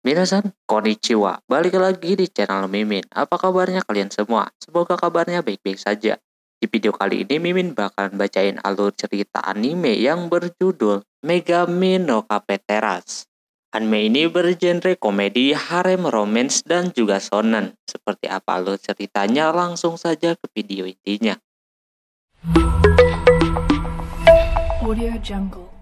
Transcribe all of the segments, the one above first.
Minasan, konnichiwa. Balik lagi di channel Mimin. Apa kabarnya kalian semua? Semoga kabarnya baik-baik saja. Di video kali ini Mimin bakalan bacain alur cerita anime yang berjudul Megami no Cafe Terrace. Anime ini bergenre komedi, harem romance, dan juga shonen. Seperti apa alur ceritanya? Langsung saja ke video intinya. Audio Jungle.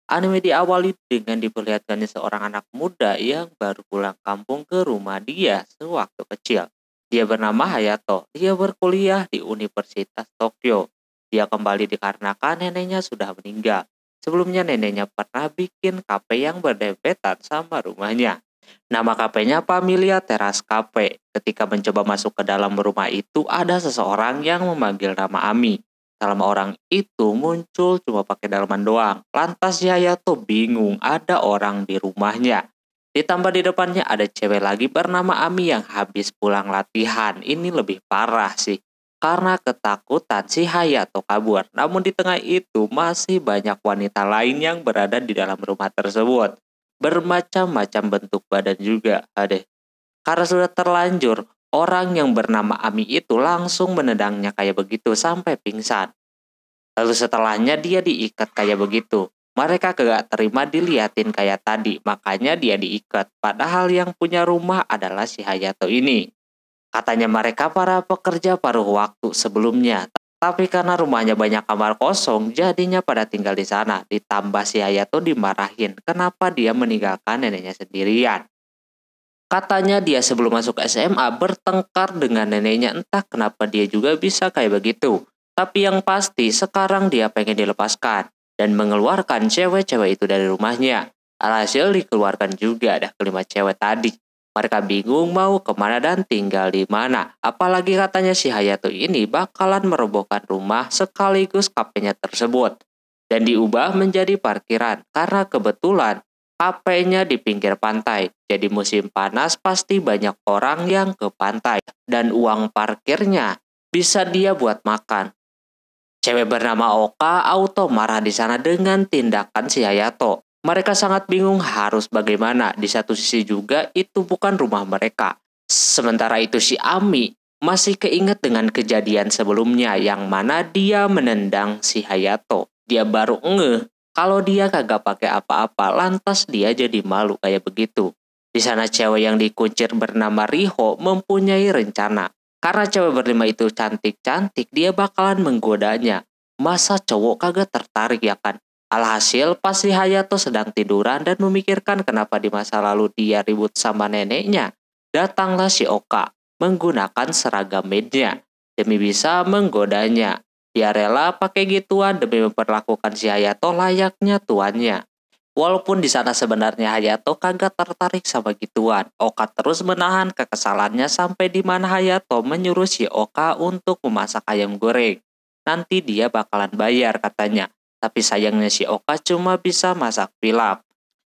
Anime diawali dengan diperlihatkannya seorang anak muda yang baru pulang kampung ke rumah dia sewaktu kecil. Dia bernama Hayato. Dia berkuliah di Universitas Tokyo. Dia kembali dikarenakan neneknya sudah meninggal. Sebelumnya neneknya pernah bikin kafe yang berdempetan sama rumahnya. Nama kafenya Familia Terrace Cafe. Ketika mencoba masuk ke dalam rumah itu, ada seseorang yang memanggil nama Ami. Nama orang itu muncul cuma pakai dalaman doang. Lantas Hayato bingung, ada orang di rumahnya. Ditambah di depannya ada cewek lagi bernama Ami yang habis pulang latihan. Ini lebih parah sih. Karena ketakutan si Hayato kabur. Namun di tengah itu masih banyak wanita lain yang berada di dalam rumah tersebut. Bermacam-macam bentuk badan juga. Karena sudah terlanjur, orang yang bernama Ami itu langsung menendangnya kayak begitu sampai pingsan. Lalu setelahnya dia diikat kayak begitu. Mereka gak terima diliatin kayak tadi, makanya dia diikat. Padahal yang punya rumah adalah si Hayato ini. Katanya mereka para pekerja paruh waktu sebelumnya. Tapi karena rumahnya banyak kamar kosong, jadinya pada tinggal di sana. Ditambah si Hayato dimarahin, kenapa dia meninggalkan neneknya sendirian. Katanya dia sebelum masuk SMA bertengkar dengan neneknya, entah kenapa dia juga bisa kayak begitu. Tapi yang pasti sekarang dia pengen dilepaskan dan mengeluarkan cewek-cewek itu dari rumahnya. Alhasil dikeluarkan juga dah kelima cewek tadi. Mereka bingung mau kemana dan tinggal di mana. Apalagi katanya si Hayato ini bakalan merobohkan rumah sekaligus kafenya tersebut. Dan diubah menjadi parkiran karena kebetulan kafenya di pinggir pantai. Jadi musim panas pasti banyak orang yang ke pantai. Dan uang parkirnya bisa dia buat makan. Cewek bernama Oka auto marah di sana dengan tindakan si Hayato. Mereka sangat bingung harus bagaimana. Di satu sisi juga itu bukan rumah mereka. Sementara itu si Ami masih keinget dengan kejadian sebelumnya yang mana dia menendang si Hayato. Dia baru ngeh kalau dia kagak pakai apa-apa, lantas dia jadi malu kayak begitu. Di sana cewek yang dikuncir bernama Riho mempunyai rencana. Karena cewek berlima itu cantik-cantik, dia bakalan menggodanya. Masa cowok kagak tertarik ya kan? Alhasil pas si Hayato sedang tiduran dan memikirkan kenapa di masa lalu dia ribut sama neneknya, datanglah si Oka menggunakan seragam maidnya demi bisa menggodanya. Dia rela pakai gituan demi memperlakukan si Hayato layaknya tuannya. Walaupun di sana sebenarnya Hayato kagak tertarik sama gituan, Oka terus menahan kekesalannya sampai di mana Hayato menyuruh si Oka untuk memasak ayam goreng. Nanti dia bakalan bayar katanya, tapi sayangnya si Oka cuma bisa masak pilaf.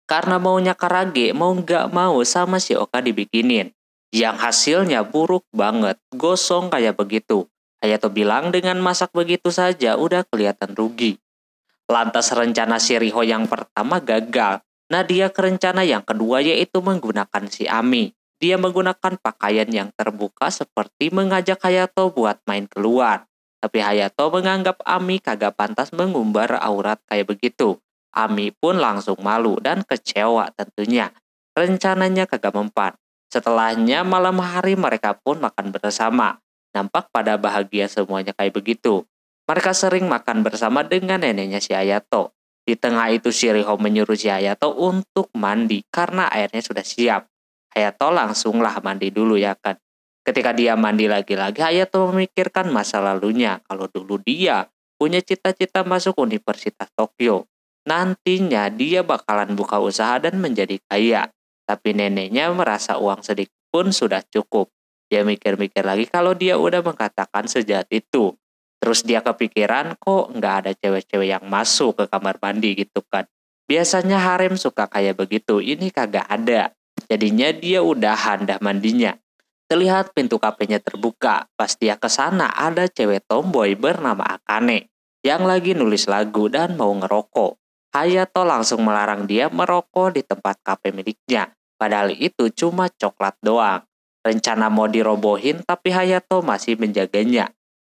Karena maunya Karage, mau nggak mau sama si Oka dibikinin. Yang hasilnya buruk banget, gosong kayak begitu. Hayato bilang dengan masak begitu saja udah kelihatan rugi. Lantas rencana si Riho yang pertama gagal. Nah dia ke rencana yang kedua yaitu menggunakan si Ami. Dia menggunakan pakaian yang terbuka seperti mengajak Hayato buat main keluar. Tapi Hayato menganggap Ami kagak pantas mengumbar aurat kayak begitu. Ami pun langsung malu dan kecewa tentunya. Rencananya kagak mempan. Setelahnya malam hari mereka pun makan bersama. Nampak pada bahagia semuanya kayak begitu. Mereka sering makan bersama dengan neneknya si Hayato. Di tengah itu si Riho menyuruh si Hayato untuk mandi karena airnya sudah siap. Hayato langsunglah mandi dulu ya kan. Ketika dia mandi lagi-lagi, Hayato memikirkan masa lalunya. Kalau dulu dia punya cita-cita masuk Universitas Tokyo. Nantinya dia bakalan buka usaha dan menjadi kaya. Tapi neneknya merasa uang sedikit pun sudah cukup. Dia mikir-mikir lagi kalau dia udah mengatakan sejahat itu. Terus dia kepikiran kok nggak ada cewek-cewek yang masuk ke kamar mandi gitu kan. Biasanya harem suka kayak begitu, ini kagak ada. Jadinya dia udah handah mandinya. Terlihat pintu kafenya terbuka. Pas dia ke sana ada cewek tomboy bernama Akane yang lagi nulis lagu dan mau ngerokok. Hayato langsung melarang dia merokok di tempat kafe miliknya. Padahal itu cuma coklat doang. Rencana mau dirobohin tapi Hayato masih menjaganya.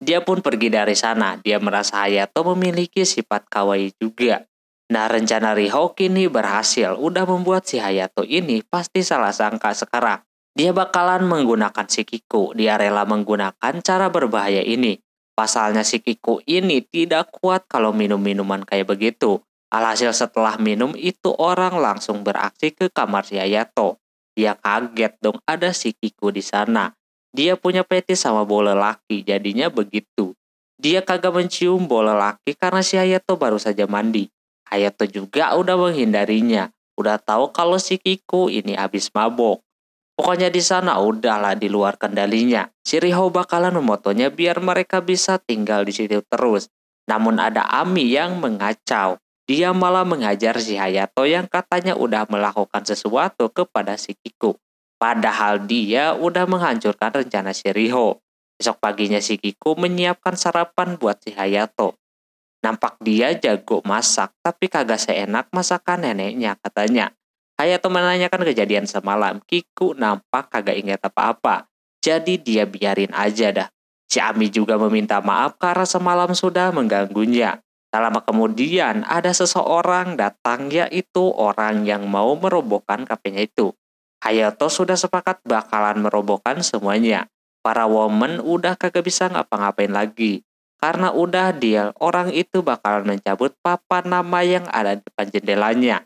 Dia pun pergi dari sana. Dia merasa Hayato memiliki sifat kawaii juga. Nah, rencana Riho kini berhasil. Udah membuat si Hayato ini pasti salah sangka sekarang. Dia bakalan menggunakan si Kiko. Dia rela menggunakan cara berbahaya ini. Pasalnya si Kiko ini tidak kuat kalau minum minuman kayak begitu. Alhasil setelah minum itu orang langsung beraksi ke kamar si Hayato. Dia kaget dong ada si Kiko di sana. Dia punya petis sama bola laki, jadinya begitu. Dia kagak mencium bola laki karena si Hayato baru saja mandi. Hayato juga udah menghindarinya. Udah tahu kalau si Kiko ini habis mabok. Pokoknya di sana udahlah di luar kendalinya. Si Riho bakalan memotonya biar mereka bisa tinggal di situ terus. Namun ada Ami yang mengacau. Dia malah mengajar si Hayato yang katanya udah melakukan sesuatu kepada si Kiko. Padahal dia udah menghancurkan rencana si Riho. Besok paginya si Kiko menyiapkan sarapan buat si Hayato. Nampak dia jago masak, tapi kagak seenak masakan neneknya katanya. Hayato menanyakan kejadian semalam. Kiko nampak kagak ingat apa-apa. Jadi dia biarin aja dah. Si Ami juga meminta maaf karena semalam sudah mengganggunya. Tak lama kemudian ada seseorang datang, yaitu orang yang mau merobohkan kafenya itu. Hayato sudah sepakat bakalan merobohkan semuanya. Para woman udah kagak bisa ngapa-ngapain lagi. Karena udah deal, orang itu bakalan mencabut papan nama yang ada di depan jendelanya.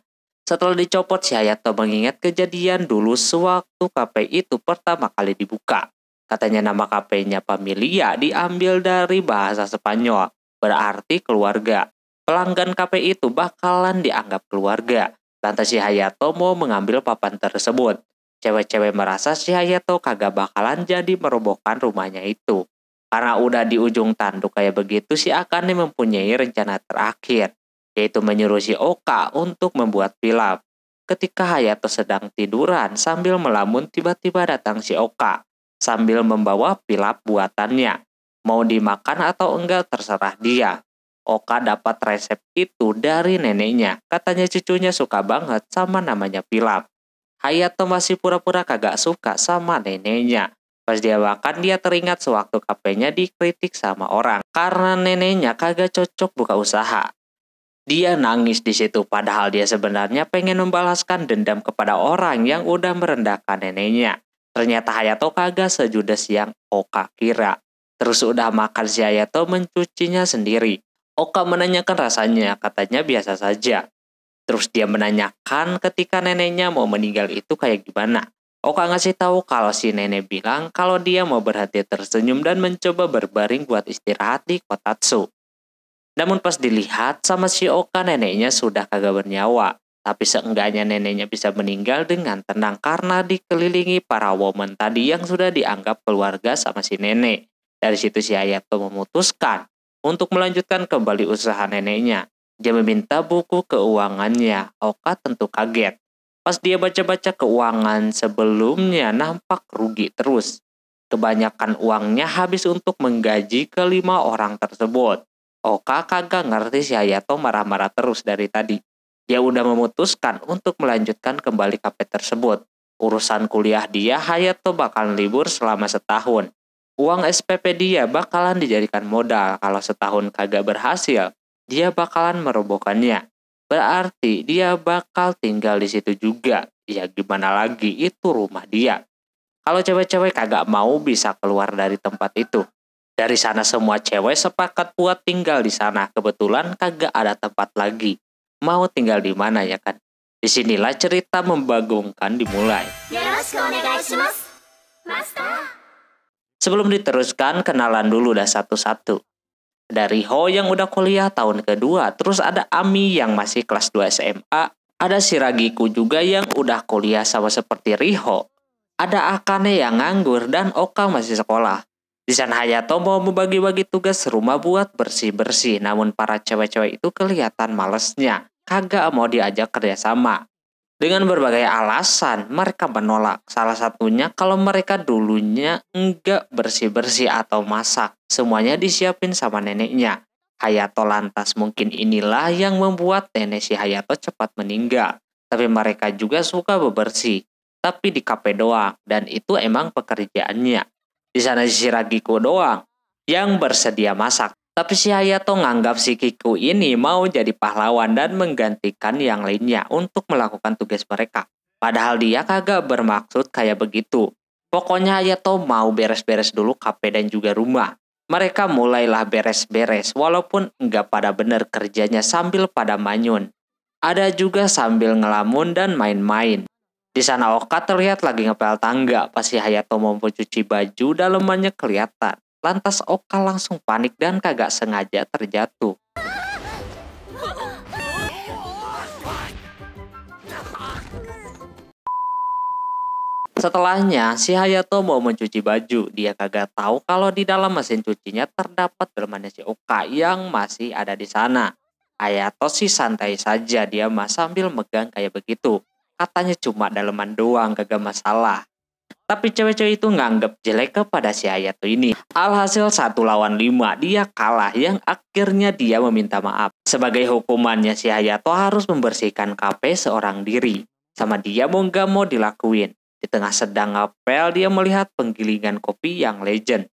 Setelah dicopot, si Hayato mengingat kejadian dulu sewaktu kafe itu pertama kali dibuka. Katanya nama kafenya Familia diambil dari bahasa Spanyol. Berarti keluarga. Pelanggan kafe itu bakalan dianggap keluarga. Lantas si Hayato mau mengambil papan tersebut. Cewek-cewek merasa si Hayato kagak bakalan jadi merobohkan rumahnya itu. Karena udah di ujung tanduk kayak begitu, si Akane mempunyai rencana terakhir, yaitu menyuruh si Oka untuk membuat film. Ketika Hayato sedang tiduran sambil melamun, tiba-tiba datang si Oka sambil membawa pilaf buatannya. Mau dimakan atau enggak terserah dia. Oka dapat resep itu dari neneknya. Katanya cucunya suka banget sama namanya pilaf. Hayato masih pura-pura kagak suka sama neneknya. Pas dia makan, dia teringat sewaktu kafenya dikritik sama orang karena neneknya kagak cocok buka usaha. Dia nangis di situ padahal dia sebenarnya pengen membalaskan dendam kepada orang yang udah merendahkan neneknya. Ternyata Hayato kagak sejudes yang Oka kira. Terus udah makan si Hayato mencucinya sendiri. Oka menanyakan rasanya, katanya biasa saja. Terus dia menanyakan ketika neneknya mau meninggal itu kayak gimana. Oka ngasih tahu kalau si nenek bilang kalau dia mau berhenti tersenyum dan mencoba berbaring buat istirahat di kotatsu. Namun pas dilihat sama si Oka, neneknya sudah kagak bernyawa. Tapi seenggaknya neneknya bisa meninggal dengan tenang karena dikelilingi para woman tadi yang sudah dianggap keluarga sama si nenek. Dari situ si Hayato memutuskan untuk melanjutkan kembali usaha neneknya. Dia meminta buku keuangannya. Oka tentu kaget. Pas dia baca-baca keuangan sebelumnya nampak rugi terus. Kebanyakan uangnya habis untuk menggaji kelima orang tersebut. Oka kagak ngerti si Hayato marah-marah terus dari tadi. Dia udah memutuskan untuk melanjutkan kembali kafe tersebut. Urusan kuliah dia, Hayato bakal libur selama setahun. Uang SPP dia bakalan dijadikan modal. Kalau setahun kagak berhasil, dia bakalan merobohkannya. Berarti dia bakal tinggal di situ juga. Ya gimana lagi, itu rumah dia. Kalau cewek-cewek kagak mau bisa keluar dari tempat itu. Dari sana semua cewek sepakat buat tinggal di sana. Kebetulan kagak ada tempat lagi. Mau tinggal di mana ya kan? Disinilah cerita membagongkan dimulai. Sebelum diteruskan, kenalan dulu dah satu-satu. Dari Ho yang udah kuliah tahun kedua, terus ada Ami yang masih kelas 2 SMA, ada si Ragiku juga yang udah kuliah sama seperti Riho. Ada Akane yang nganggur dan Oka masih sekolah. Di sana Hayato mau membagi-bagi tugas rumah buat bersih-bersih, namun para cewek-cewek itu kelihatan malesnya, kagak mau diajak kerjasama. Dengan berbagai alasan, mereka menolak. Salah satunya kalau mereka dulunya enggak bersih-bersih atau masak. Semuanya disiapin sama neneknya. Hayato lantas mungkin inilah yang membuat nenek si Hayato cepat meninggal. Tapi mereka juga suka bebersih. Tapi di kafe doang. Dan itu emang pekerjaannya. Di sana si Shiragiko doang yang bersedia masak. Tapi si Hayato nganggap si Kiku ini mau jadi pahlawan dan menggantikan yang lainnya untuk melakukan tugas mereka. Padahal dia kagak bermaksud kayak begitu. Pokoknya Hayato mau beres-beres dulu kafe dan juga rumah. Mereka mulailah beres-beres walaupun nggak pada bener kerjanya sambil pada manyun. Ada juga sambil ngelamun dan main-main. Di sana Oka terlihat lagi ngepel tangga pas si Hayato mau cuci baju dalemannya kelihatan. Lantas Oka langsung panik dan kagak sengaja terjatuh. Setelahnya, si Hayato mau mencuci baju. Dia kagak tahu kalau di dalam mesin cucinya terdapat dalemannya si Oka yang masih ada di sana. Hayato sih santai saja, dia sambil megang kayak begitu. Katanya cuma daleman doang, kagak masalah. Tapi cewek-cewek itu nganggep jelek kepada si Hayato ini. Alhasil 1 lawan 5, dia kalah yang akhirnya dia meminta maaf. Sebagai hukumannya si Hayato harus membersihkan kafe seorang diri. Sama dia mau gak mau dilakuin. Di tengah sedang ngapel, dia melihat penggilingan kopi yang legend.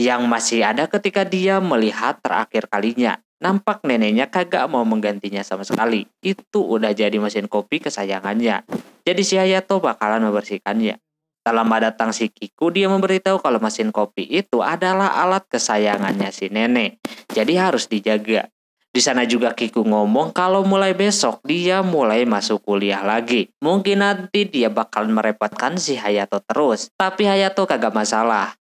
Yang masih ada ketika dia melihat terakhir kalinya. Nampak neneknya kagak mau menggantinya sama sekali. Itu udah jadi mesin kopi kesayangannya. Jadi si Hayato bakalan membersihkannya. Setelah datang si Kiku, dia memberitahu kalau mesin kopi itu adalah alat kesayangannya si nenek. Jadi harus dijaga. Di sana juga Kiku ngomong kalau mulai besok dia mulai masuk kuliah lagi. Mungkin nanti dia bakal merepotkan si Hayato terus. Tapi Hayato kagak masalah.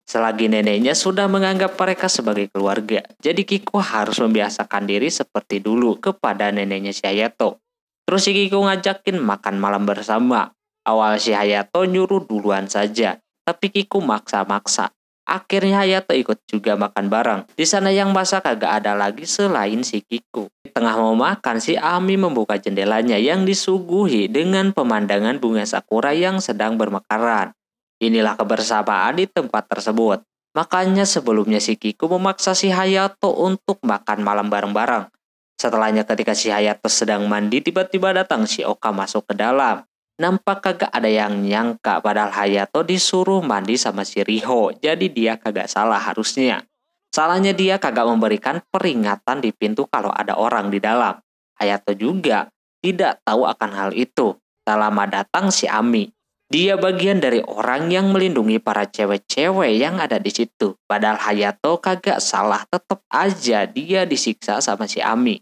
Selagi neneknya sudah menganggap mereka sebagai keluarga. Jadi Kiku harus membiasakan diri seperti dulu kepada neneknya si Hayato. Terus si Kiku ngajakin makan malam bersama. Awal si Hayato nyuruh duluan saja. Tapi Kiku maksa-maksa. Akhirnya Hayato ikut juga makan bareng. Di sana yang masak kagak ada lagi selain si Kiku. Di tengah mau makan, si Ami membuka jendelanya yang disuguhi dengan pemandangan bunga sakura yang sedang bermekaran. Inilah kebersamaan di tempat tersebut. Makanya sebelumnya si Kiku memaksa si Hayato untuk makan malam bareng-bareng. Setelahnya ketika si Hayato sedang mandi, tiba-tiba datang si Oka masuk ke dalam. Nampak kagak ada yang nyangka padahal Hayato disuruh mandi sama si Riho. Jadi dia kagak salah harusnya. Salahnya dia kagak memberikan peringatan di pintu kalau ada orang di dalam. Hayato juga tidak tahu akan hal itu. Selama datang si Ami. Dia bagian dari orang yang melindungi para cewek-cewek yang ada di situ. Padahal Hayato kagak salah, tetap aja dia disiksa sama si Ami.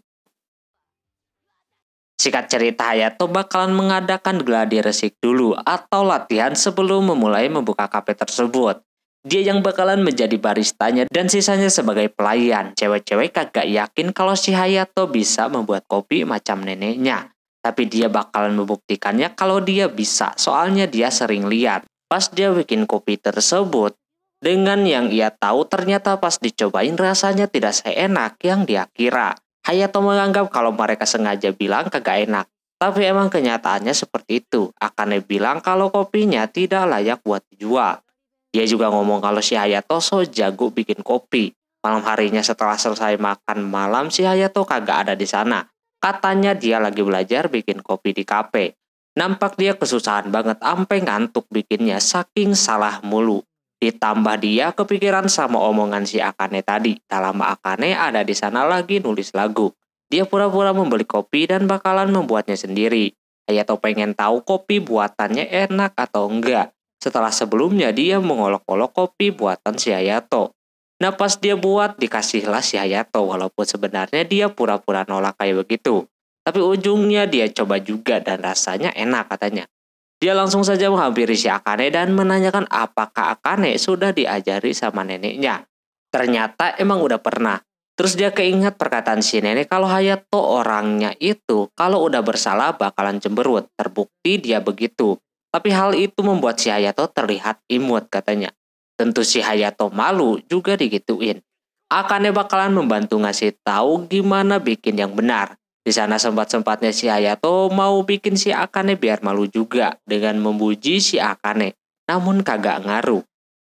Singkat cerita, Hayato bakalan mengadakan gladi resik dulu atau latihan sebelum memulai membuka kafe tersebut. Dia yang bakalan menjadi baristanya dan sisanya sebagai pelayan. Cewek-cewek kagak yakin kalau si Hayato bisa membuat kopi macam neneknya. Tapi dia bakalan membuktikannya kalau dia bisa, soalnya dia sering lihat. Pas dia bikin kopi tersebut, dengan yang ia tahu ternyata pas dicobain rasanya tidak seenak yang dia kira. Hayato menganggap kalau mereka sengaja bilang kagak enak. Tapi emang kenyataannya seperti itu. Akane bilang kalau kopinya tidak layak buat dijual. Dia juga ngomong kalau si Hayato so jago bikin kopi. Malam harinya setelah selesai makan malam, si Hayato kagak ada di sana. Katanya dia lagi belajar bikin kopi di kafe. Nampak dia kesusahan banget, ampe ngantuk bikinnya saking salah mulu. Ditambah dia kepikiran sama omongan si Akane tadi. Tak lama Akane ada di sana lagi nulis lagu. Dia pura-pura membeli kopi dan bakalan membuatnya sendiri. Hayato pengen tahu kopi buatannya enak atau enggak. Setelah sebelumnya dia mengolok-olok kopi buatan si Hayato. Nah pas dia buat dikasihlah si Hayato walaupun sebenarnya dia pura-pura nolak kayak begitu. Tapi ujungnya dia coba juga dan rasanya enak katanya. Dia langsung saja menghampiri si Akane dan menanyakan apakah Akane sudah diajari sama neneknya. Ternyata emang udah pernah. Terus dia keinget perkataan si nenek kalau Hayato orangnya itu kalau udah bersalah bakalan cemberut. Terbukti dia begitu. Tapi hal itu membuat si Hayato terlihat imut katanya. Tentu si Hayato malu juga digituin. Akane bakalan membantu ngasih tahu gimana bikin yang benar. Di sana sempat-sempatnya si Hayato mau bikin si Akane biar malu juga dengan memuji si Akane. Namun kagak ngaruh.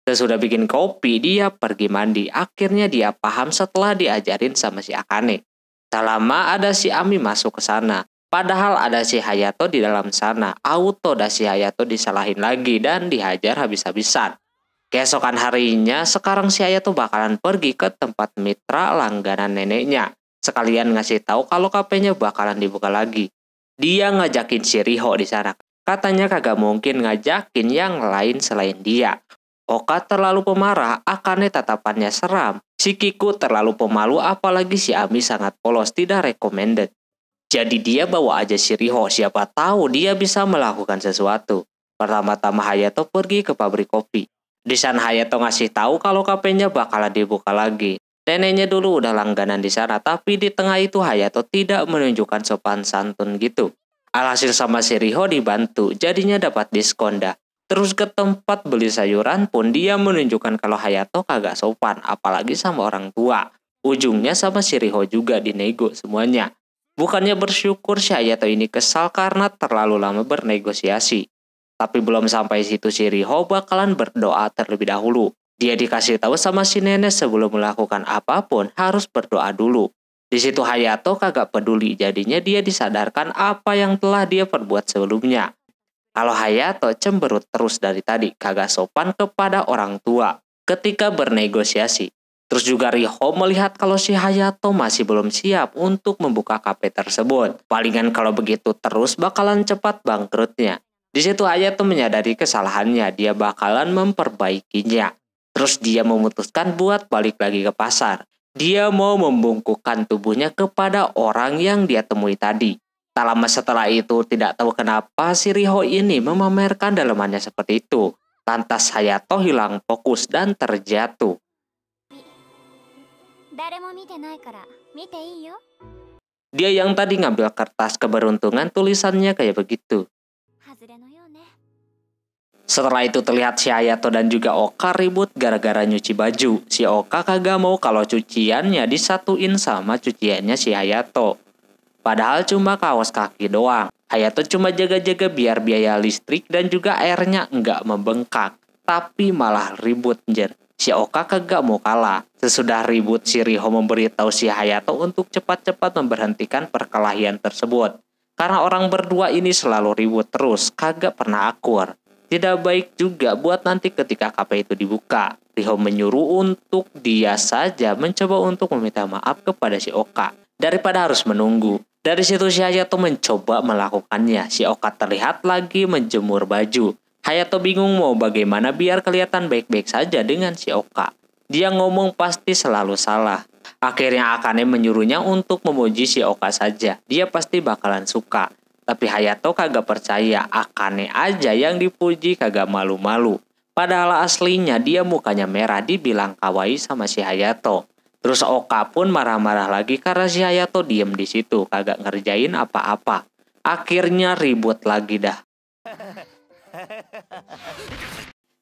Sesudah bikin kopi, dia pergi mandi. Akhirnya dia paham setelah diajarin sama si Akane. Tak lama ada si Ami masuk ke sana. Padahal ada si Hayato di dalam sana. Auto dan si Hayato disalahin lagi dan dihajar habis-habisan. Keesokan harinya, sekarang si Hayato bakalan pergi ke tempat mitra langganan neneknya. Sekalian ngasih tahu kalau kafenya bakalan dibuka lagi. Dia ngajakin si Riho di sana. Katanya kagak mungkin ngajakin yang lain selain dia. Oka terlalu pemarah, Akane tatapannya seram. Si Kiku terlalu pemalu, apalagi si Ami sangat polos, tidak recommended. Jadi dia bawa aja si Riho, siapa tahu dia bisa melakukan sesuatu. Pertama-tama Hayato pergi ke pabrik kopi. Di sana Hayato ngasih tahu kalau kafenya bakalan dibuka lagi. Neneknya dulu udah langganan di sana, tapi di tengah itu Hayato tidak menunjukkan sopan santun gitu. Alhasil sama si Riho dibantu, jadinya dapat diskon dah. Terus ke tempat beli sayuran pun dia menunjukkan kalau Hayato kagak sopan, apalagi sama orang tua. Ujungnya sama si Riho juga dinego semuanya. Bukannya bersyukur, si Hayato ini kesal karena terlalu lama bernegosiasi. Tapi belum sampai situ si Riho bakalan berdoa terlebih dahulu. Dia dikasih tahu sama si nenek sebelum melakukan apapun harus berdoa dulu. Di situ Hayato kagak peduli, jadinya dia disadarkan apa yang telah dia perbuat sebelumnya. Kalau Hayato cemberut terus dari tadi, kagak sopan kepada orang tua ketika bernegosiasi. Terus juga Riho melihat kalau si Hayato masih belum siap untuk membuka kafe tersebut. Palingan kalau begitu terus bakalan cepat bangkrutnya. Di situ Hayato menyadari kesalahannya, dia bakalan memperbaikinya. Terus dia memutuskan buat balik lagi ke pasar. Dia mau membungkukkan tubuhnya kepada orang yang dia temui tadi. Tak lama setelah itu, tidak tahu kenapa si Riho ini memamerkan dalemannya seperti itu. Lantas Hayato hilang fokus dan terjatuh. Dia yang tadi ngambil kertas keberuntungan, tulisannya kayak begitu. Setelah itu terlihat si Hayato dan juga Oka ribut gara-gara nyuci baju. Si Oka kagak mau kalau cuciannya disatuin sama cuciannya si Hayato. Padahal cuma kaos kaki doang. Hayato cuma jaga-jaga biar biaya listrik dan juga airnya enggak membengkak. Tapi malah ribut njer. Si Oka kagak mau kalah. Sesudah ribut, si Riho memberitahu si Hayato untuk cepat-cepat memberhentikan perkelahian tersebut. Karena orang berdua ini selalu ribut terus, kagak pernah akur. Tidak baik juga buat nanti ketika kafe itu dibuka. Riho menyuruh untuk dia saja mencoba untuk meminta maaf kepada si Oka daripada harus menunggu. Dari situ si Hayato mencoba melakukannya. Si Oka terlihat lagi menjemur baju. Hayato bingung mau bagaimana biar kelihatan baik-baik saja dengan si Oka. Dia ngomong pasti selalu salah. Akhirnya Akane menyuruhnya untuk memuji si Oka saja. Dia pasti bakalan suka. Tapi Hayato kagak percaya. Akane aja yang dipuji kagak malu-malu. Padahal aslinya dia mukanya merah dibilang kawaii sama si Hayato. Terus Oka pun marah-marah lagi karena si Hayato diem di situ, kagak ngerjain apa-apa. Akhirnya ribut lagi dah.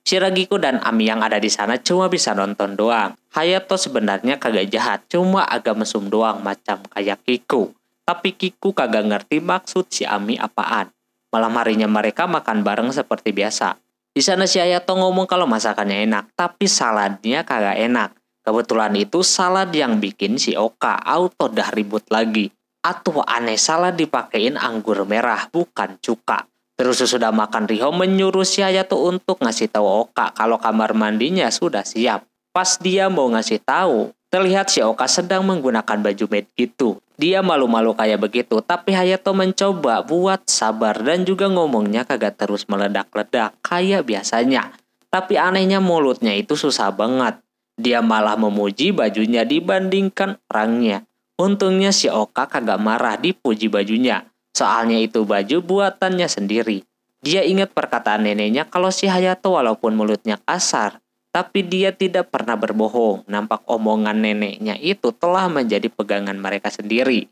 Shiragiku dan Ami yang ada di sana cuma bisa nonton doang. Hayato sebenarnya kagak jahat, cuma agak mesum doang macam kayak Kiku. Tapi Kiku kagak ngerti maksud si Ami apaan. Malam harinya mereka makan bareng seperti biasa. Di sana si Hayato ngomong kalau masakannya enak, tapi saladnya kagak enak. Kebetulan itu salad yang bikin si Oka auto dah ribut lagi. Atuh aneh, salad dipakein anggur merah bukan cuka. Terus sesudah makan Riho menyuruh si Hayato untuk ngasih tahu Oka kalau kamar mandinya sudah siap. Pas dia mau ngasih tahu, terlihat si Oka sedang menggunakan baju maid gitu. Dia malu-malu kayak begitu, tapi Hayato mencoba buat sabar dan juga ngomongnya kagak terus meledak-ledak kayak biasanya. Tapi anehnya mulutnya itu susah banget. Dia malah memuji bajunya dibandingkan orangnya. Untungnya si Oka kagak marah dipuji bajunya. Soalnya itu baju buatannya sendiri. Dia ingat perkataan neneknya kalau si Hayato walaupun mulutnya kasar, tapi dia tidak pernah berbohong. Nampak omongan neneknya itu telah menjadi pegangan mereka sendiri.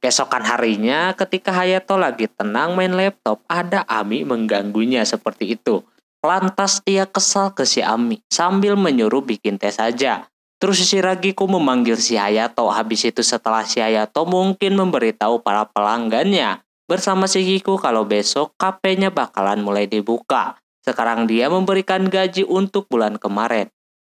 Keesokan harinya ketika Hayato lagi tenang main laptop, ada Ami mengganggunya seperti itu. Lantas dia kesal ke si Ami sambil menyuruh bikin teh saja. Terus si Shiragiku memanggil si Hayato. Habis itu setelah si Hayato mungkin memberitahu para pelanggannya bersama si Kiku kalau besok kafenya bakalan mulai dibuka. Sekarang dia memberikan gaji untuk bulan kemarin.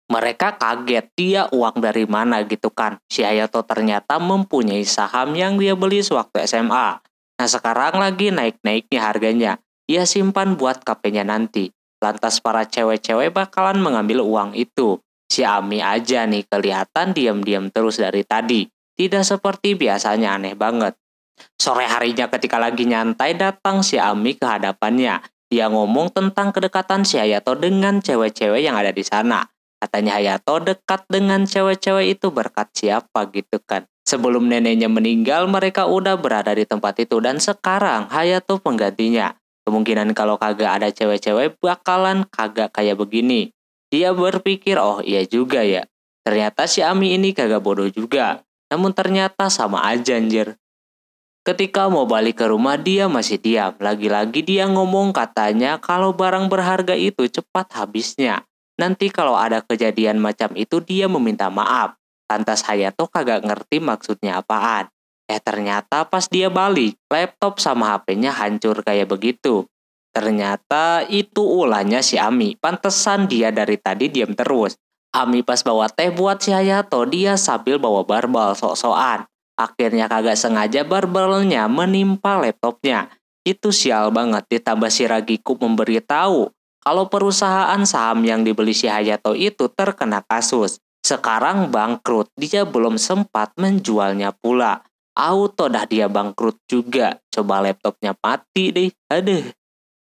Mereka kaget, dia uang dari mana gitu kan. Si Hayato ternyata mempunyai saham yang dia beli sewaktu SMA. Nah sekarang lagi naik-naiknya harganya. Ia simpan buat KP-nya nanti. Lantas para cewek-cewek bakalan mengambil uang itu. Si Ami aja nih kelihatan diam-diam terus dari tadi. Tidak seperti biasanya, aneh banget. Sore harinya ketika lagi nyantai datang si Ami ke hadapannya. Dia ngomong tentang kedekatan si Hayato dengan cewek-cewek yang ada di sana. Katanya Hayato dekat dengan cewek-cewek itu berkat siapa gitu kan. Sebelum neneknya meninggal mereka udah berada di tempat itu dan sekarang Hayato penggantinya. Kemungkinan kalau kagak ada cewek-cewek bakalan kagak kayak begini. Dia berpikir oh iya juga ya. Ternyata si Ami ini kagak bodoh juga. Namun ternyata sama aja anjir. Ketika mau balik ke rumah dia masih diam. Lagi-lagi dia ngomong katanya kalau barang berharga itu cepat habisnya. Nanti kalau ada kejadian macam itu dia meminta maaf. Lantas Hayato kagak ngerti maksudnya apaan. Ternyata pas dia balik, laptop sama HP-nya hancur kayak begitu. Ternyata itu ulahnya si Ami. Pantesan dia dari tadi diam terus. Ami pas bawa teh buat si Hayato, dia sambil bawa barbel sok-sokan. Akhirnya kagak sengaja barbelnya menimpa laptopnya. Itu sial banget, ditambah si Ragiku memberitahu kalau perusahaan saham yang dibeli si Hayato itu terkena kasus. Sekarang bangkrut, dia belum sempat menjualnya pula. Auto dah dia bangkrut juga. Coba laptopnya mati deh. Aduh.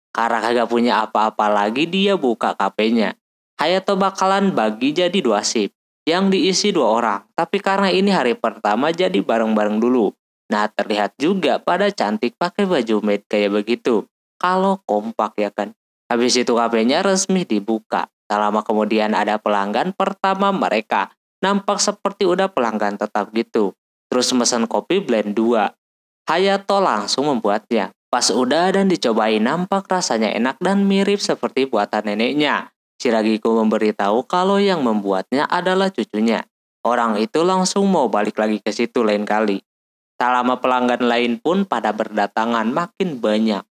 Karena kagak punya apa-apa lagi dia buka KP-nya. Hayato bakalan bagi jadi 2 shift. Yang diisi 2 orang. Tapi karena ini hari pertama jadi bareng-bareng dulu. Nah terlihat juga pada cantik pakai baju maid kayak begitu. Kalau kompak ya kan. Habis itu KP-nya resmi dibuka. Tak lama kemudian ada pelanggan pertama mereka. Nampak seperti udah pelanggan tetap gitu. Terus mesen kopi blend 2. Hayato langsung membuatnya. Pas udah dan dicobain nampak rasanya enak dan mirip seperti buatan neneknya. Si Ragiku memberitahu kalau yang membuatnya adalah cucunya. Orang itu langsung mau balik lagi ke situ lain kali. Tak lama pelanggan lain pun pada berdatangan makin banyak.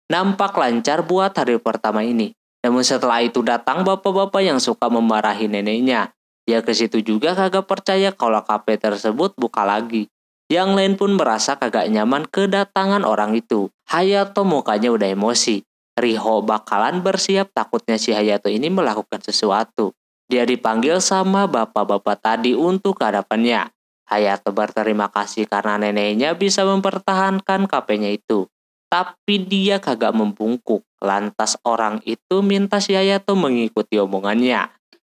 Nampak lancar buat hari pertama ini. Namun setelah itu datang bapak-bapak yang suka memarahi neneknya. Dia ke situ juga kagak percaya kalau KP tersebut buka lagi. Yang lain pun merasa kagak nyaman kedatangan orang itu. Hayato mukanya udah emosi. Riho bakalan bersiap takutnya si Hayato ini melakukan sesuatu. Dia dipanggil sama bapak-bapak tadi untuk ke hadapannya. Hayato berterima kasih karena neneknya bisa mempertahankan KP-nya itu. Tapi dia kagak membungkuk. Lantas orang itu minta si Hayato mengikuti omongannya.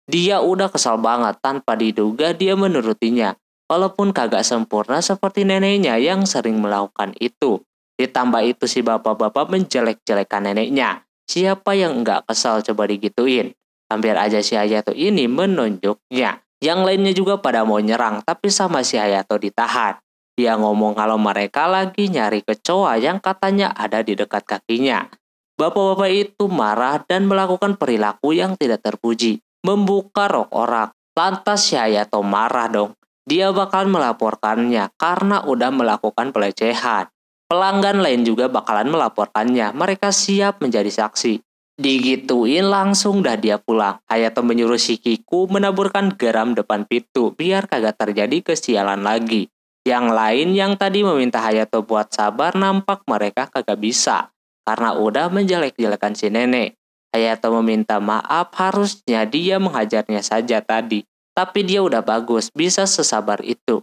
Dia udah kesal banget tanpa diduga dia menurutinya. Walaupun kagak sempurna seperti neneknya yang sering melakukan itu. Ditambah itu si bapak-bapak menjelek-jelekan neneknya. Siapa yang enggak kesal coba digituin. Hampir aja si Hayato ini menunjuknya. Yang lainnya juga pada mau nyerang tapi sama si Hayato ditahan. Dia ngomong kalau mereka lagi nyari kecoa yang katanya ada di dekat kakinya. Bapak-bapak itu marah dan melakukan perilaku yang tidak terpuji. Membuka rok orang. Lantas si Hayato marah dong. Dia bakal melaporkannya karena udah melakukan pelecehan. Pelanggan lain juga bakalan melaporkannya. Mereka siap menjadi saksi. Digituin langsung dah dia pulang. Hayato menyuruh si Kiku menaburkan garam depan pintu biar kagak terjadi kesialan lagi. Yang lain yang tadi meminta Hayato buat sabar nampak mereka kagak bisa. Karena udah menjelek-jelekan si nenek. Hayato meminta maaf, harusnya dia menghajarnya saja tadi. Tapi dia udah bagus, bisa sesabar itu.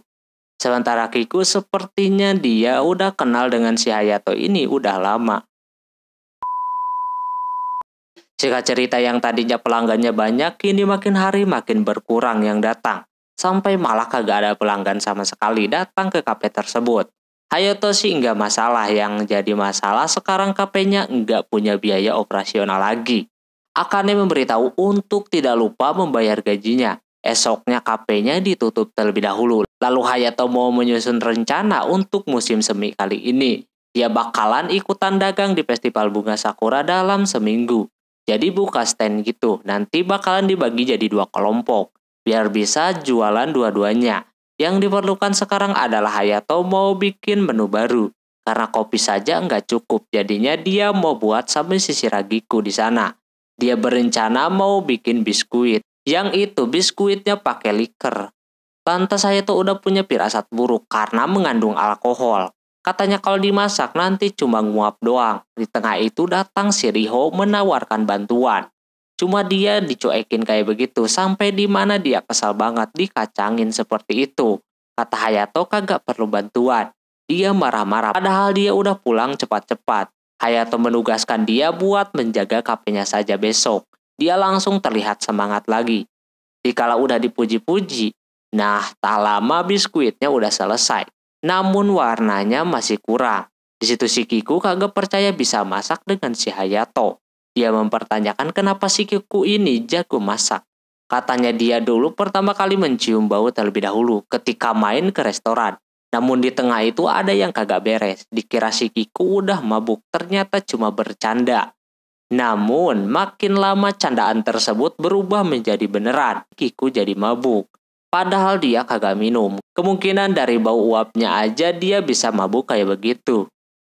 Sementara Kiku sepertinya dia udah kenal dengan si Hayato ini udah lama. Singkat cerita yang tadinya pelanggannya banyak, kini makin hari makin berkurang yang datang. Sampai malah kagak ada pelanggan sama sekali datang ke kafe tersebut. Hayato sih nggak masalah, yang jadi masalah sekarang kafenya nggak punya biaya operasional lagi. Akane memberitahu untuk tidak lupa membayar gajinya. Esoknya kafenya ditutup terlebih dahulu. Lalu Hayato mau menyusun rencana untuk musim semi kali ini. Dia bakalan ikutan dagang di festival bunga sakura dalam seminggu. Jadi buka stand gitu. Nanti bakalan dibagi jadi 2 kelompok. Biar bisa jualan dua-duanya. Yang diperlukan sekarang adalah Hayato mau bikin menu baru. Karena kopi saja nggak cukup. Jadinya dia mau buat sampai sisi Ragiku di sana. Dia berencana mau bikin biskuit. Yang itu biskuitnya pakai liker. Lantas Hayato udah punya firasat buruk karena mengandung alkohol. Katanya kalau dimasak nanti cuma nguap doang. Di tengah itu datang si Riho menawarkan bantuan. Cuma dia dicuekin kayak begitu sampai di mana dia kesal banget dikacangin seperti itu. Kata Hayato kagak perlu bantuan. Dia marah-marah padahal dia udah pulang cepat-cepat. Hayato menugaskan dia buat menjaga kafenya saja besok. Dia langsung terlihat semangat lagi. Dikala udah dipuji-puji, nah tak lama biskuitnya udah selesai. Namun warnanya masih kurang. Di situ si Kiku kagak percaya bisa masak dengan si Hayato. Dia mempertanyakan kenapa si Kiku ini jago masak. Katanya dia dulu pertama kali mencium bau terlebih dahulu ketika main ke restoran. Namun di tengah itu ada yang kagak beres. Dikira si Kiku udah mabuk, ternyata cuma bercanda. Namun makin lama candaan tersebut berubah menjadi beneran. Kiku jadi mabuk. Padahal dia kagak minum. Kemungkinan dari bau uapnya aja dia bisa mabuk kayak begitu.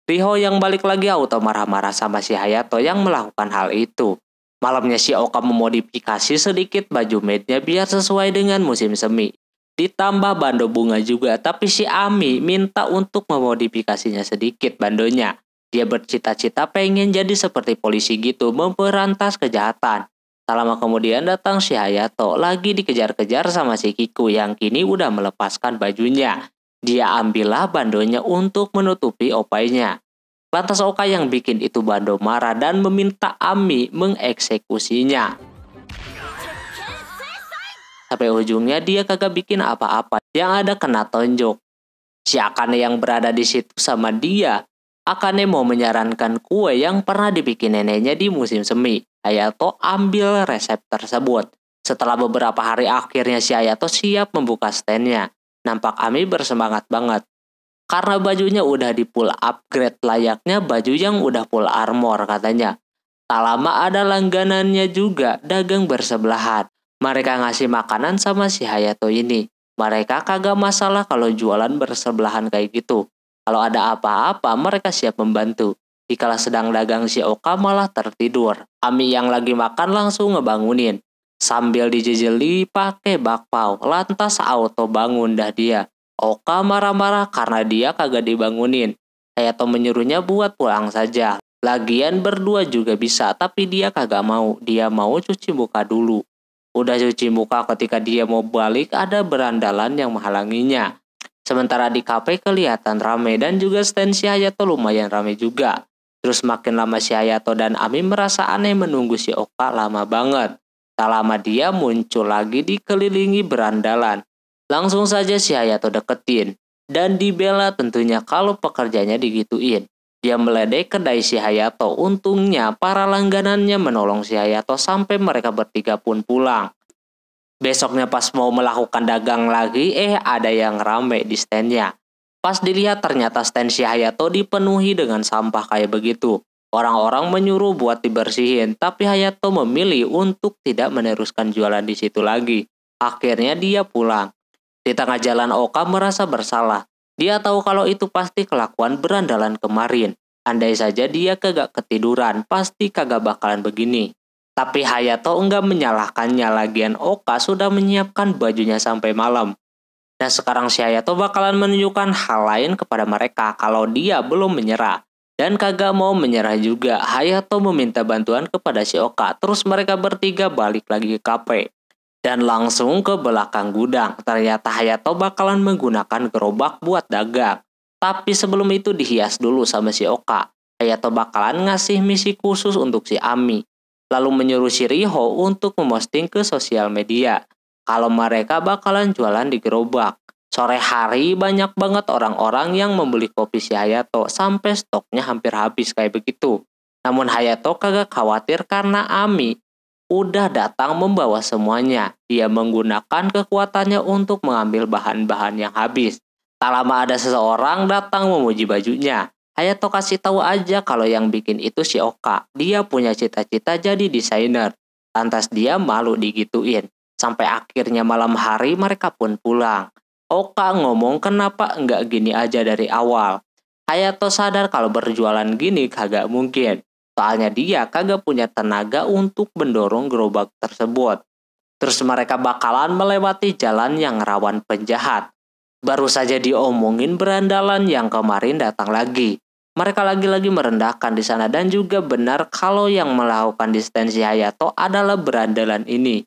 Riho yang balik lagi auto marah-marah sama si Hayato yang melakukan hal itu. Malamnya si Oka memodifikasi sedikit baju maidnya biar sesuai dengan musim semi. Ditambah bando bunga juga, tapi si Ami minta untuk memodifikasinya sedikit bandonya. Dia bercita-cita pengen jadi seperti polisi gitu, memberantas kejahatan. Tak lama kemudian datang si Hayato, lagi dikejar-kejar sama si Kiku yang kini udah melepaskan bajunya. Dia ambillah bandonya untuk menutupi opainya. Lantas Oka yang bikin itu bando marah dan meminta Ami mengeksekusinya. Sampai ujungnya dia kagak bikin apa-apa, yang ada kena tonjok. Si Akane yang berada di situ sama dia. Akane mau menyarankan kue yang pernah dibikin neneknya di musim semi. Hayato ambil resep tersebut. Setelah beberapa hari akhirnya si Hayato siap membuka standnya. Nampak Ami bersemangat banget. Karena bajunya udah di full upgrade layaknya baju yang udah full armor katanya. Tak lama ada langganannya juga dagang bersebelahan. Mereka ngasih makanan sama si Hayato ini. Mereka kagak masalah kalau jualan bersebelahan kayak gitu. Kalau ada apa-apa mereka siap membantu. Dikala sedang dagang si Oka malah tertidur. Ami yang lagi makan langsung ngebangunin. Sambil dijejeli pakai bakpao. Lantas auto bangun dah dia. Oka marah-marah karena dia kagak dibangunin. Hayato menyuruhnya buat pulang saja. Lagian berdua juga bisa, tapi dia kagak mau. Dia mau cuci muka dulu. Udah cuci muka ketika dia mau balik ada berandalan yang menghalanginya. Sementara di kafe kelihatan rame dan juga stand si Hayato lumayan rame juga. Terus makin lama si Hayato dan Ami merasa aneh menunggu si Oka lama banget. Tak lama dia muncul lagi dikelilingi berandalan. Langsung saja si Hayato deketin. Dan dibela tentunya kalau pekerjanya digituin. Dia meledek kedai si Hayato. Untungnya para langganannya menolong si Hayato sampai mereka bertiga pun pulang. Besoknya pas mau melakukan dagang lagi, ada yang rame di standnya. Pas dilihat ternyata stand si Hayato dipenuhi dengan sampah kayak begitu. Orang-orang menyuruh buat dibersihin, tapi Hayato memilih untuk tidak meneruskan jualan di situ lagi. Akhirnya dia pulang. Di tengah jalan Oka merasa bersalah. Dia tahu kalau itu pasti kelakuan berandalan kemarin. Andai saja dia kagak ketiduran, pasti kagak bakalan begini. Tapi Hayato enggak menyalahkannya, lagian Oka sudah menyiapkan bajunya sampai malam. Nah sekarang si Hayato bakalan menunjukkan hal lain kepada mereka kalau dia belum menyerah. Dan kagak mau menyerah juga, Hayato meminta bantuan kepada si Oka. Terus mereka bertiga balik lagi ke kafe. Dan langsung ke belakang gudang. Ternyata Hayato bakalan menggunakan gerobak buat dagang. Tapi sebelum itu dihias dulu sama si Oka. Hayato bakalan ngasih misi khusus untuk si Ami. Lalu menyuruh si Riho untuk memposting ke sosial media. Kalau mereka bakalan jualan di gerobak. Sore hari banyak banget orang-orang yang membeli kopi si Hayato. Sampai stoknya hampir habis kayak begitu. Namun Hayato kagak khawatir karena Ami udah datang membawa semuanya. Dia menggunakan kekuatannya untuk mengambil bahan-bahan yang habis. Tak lama ada seseorang datang memuji bajunya. Hayato kasih tahu aja kalau yang bikin itu si Oka. Dia punya cita-cita jadi desainer. Lantas dia malu digituin. Sampai akhirnya malam hari mereka pun pulang. Oka ngomong kenapa enggak gini aja dari awal. Hayato sadar kalau berjualan gini kagak mungkin. Soalnya dia kagak punya tenaga untuk mendorong gerobak tersebut. Terus mereka bakalan melewati jalan yang rawan penjahat. Baru saja diomongin berandalan yang kemarin datang lagi. Mereka lagi-lagi merendahkan di sana dan juga benar kalau yang melakukan desain si Hayato adalah berandalan ini.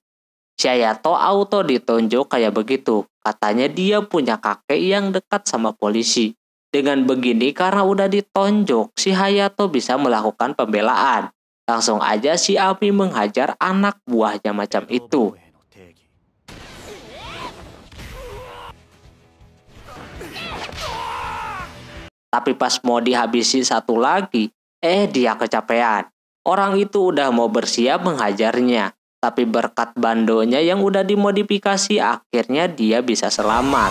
Si Hayato auto ditunjuk kayak begitu. Katanya dia punya kakek yang dekat sama polisi. Dengan begini karena udah ditonjok, si Hayato bisa melakukan pembelaan. Langsung aja si Ami menghajar anak buahnya macam itu. Tapi pas mau dihabisi satu lagi, dia kecapean. Orang itu udah mau bersiap menghajarnya. Tapi berkat bandonya yang udah dimodifikasi, akhirnya dia bisa selamat.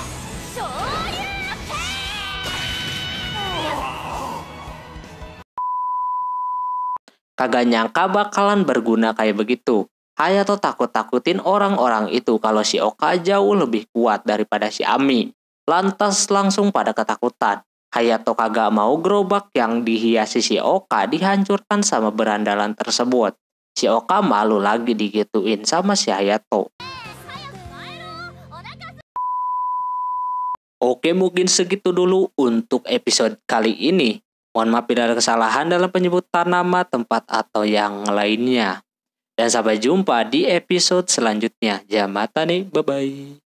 Kagak nyangka bakalan berguna kayak begitu. Hayato takut-takutin orang-orang itu kalau si Oka jauh lebih kuat daripada si Ami. Lantas langsung pada ketakutan. Hayato kagak mau gerobak yang dihiasi si Oka dihancurkan sama berandalan tersebut. Si Oka malu lagi digituin sama si Hayato. Oke, mungkin segitu dulu untuk episode kali ini. Mohon maaf bila ada kesalahan dalam penyebutan nama, tempat, atau yang lainnya. Dan sampai jumpa di episode selanjutnya. Jamatane, bye-bye.